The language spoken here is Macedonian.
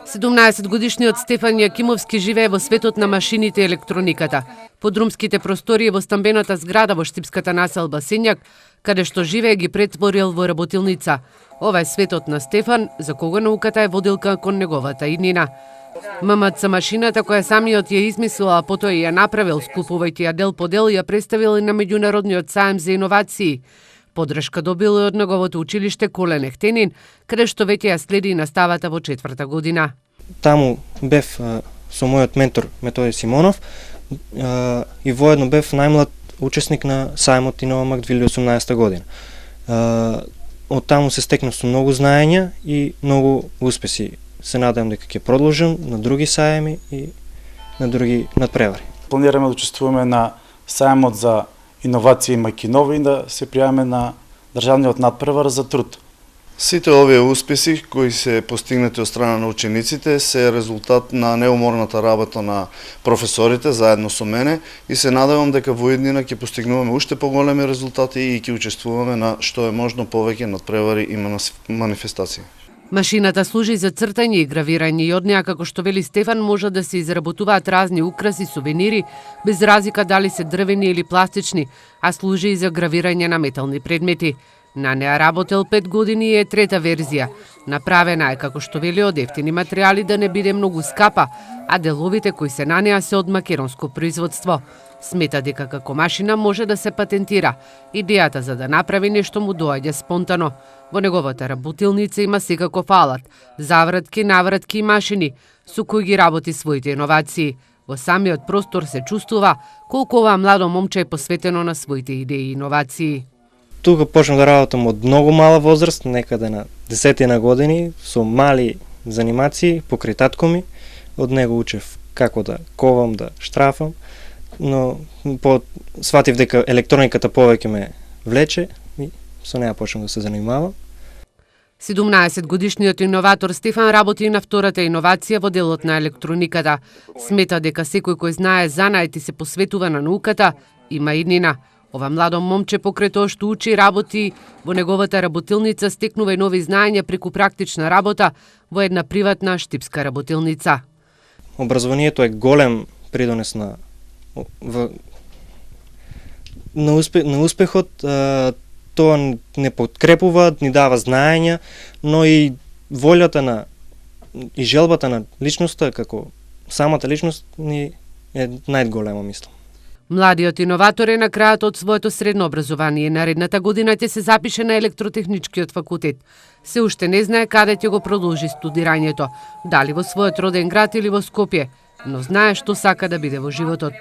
17-годишниот Стефан Јакимовски живее во светот на машините и електрониката. Под румските простории во стамбената зграда во штипската населба Сенјак, каде што живее, ги претворил во работилница. Ова е светот на Стефан, за кого науката е водилка кон неговата иднина. ММЦ машината која самиот ја измислил, а потоа ја направил, скупувајќи ја дел по дел, ја представил и на меѓународниот саем за иновации. Подршка добил и од неговото училиште Колен Ехтенин, каде што веќе ја следи наставата во 4-та година. Таму бев со мојот ментор Методи Симонов и воедно бев најмлад учесник на саемот Иновамак 2018 година. Од таму се стекнав со многу знаења и многу успеси. Се надевам дека ќе продолжам на други саеми и на други надпревари. Планираме да учествуваме на саемот за иновации Мајкиново и да се пријавиме на државниот надпревар за труд. Сите овие успеси кои се постигнати од страна на учениците се резултат на неуморната работа на професорите заедно со мене и се надевам дека во иднина ќе постигнуваме уште поголеми резултати и ќе учествуваме на што е можно повеќе надпревари и манифестации. Машината служи за цртање и гравирање и од неа, како што вели Стефан, може да се изработуваат разни украси, сувенири, без разлика дали се дрвени или пластични, а служи и за гравирање на метални предмети. На неа работел 5 години и е трета верзија. Направена е, како што вели, од ефтини материјали да не биде многу скапа, а деловите кои се на неа се од македонско производство. Смета дека како машина може да се патентира. Идејата за да направи нешто му доаѓа спонтано. Во неговата работилница има секаков алат, завратки, навратки и машини, со кои ги работи своите иновации. Во самиот простор се чувствува колку ова младо момче е посветено на своите идеи и иновации. Тука почнав да работам од многу мала возраст, некаде на 10 години, со мали занимации покрај татко ми. Од него учев како да ковам, да штрафам, но сватив дека електрониката повеќе ме влече и со неа почнав да се занимавам. 17-годишниот иноватор Стефан работи и на втората иновација во делот на електрониката. Смета дека секој кој знае занает и се посветува на науката, има иднина. Ова младо момче покрај тоа што учи и работи во неговата работилница стекнува и нови знаења преку практична работа во една приватна штипска работилница. Образованието е голем придонес на успехот. Тоа не подкрепува, ни дава знаења, но и волјата и желбата на личноста, како самата личност, ни е најголема, мислам. Младиот иноватор е на крајот од своето средно образование. Наредната година ќе се запише на електротехничкиот факултет. Се уште не знае каде ќе го продолжи студирањето, дали во својот роден град или во Скопје, но знае што сака да биде во животот.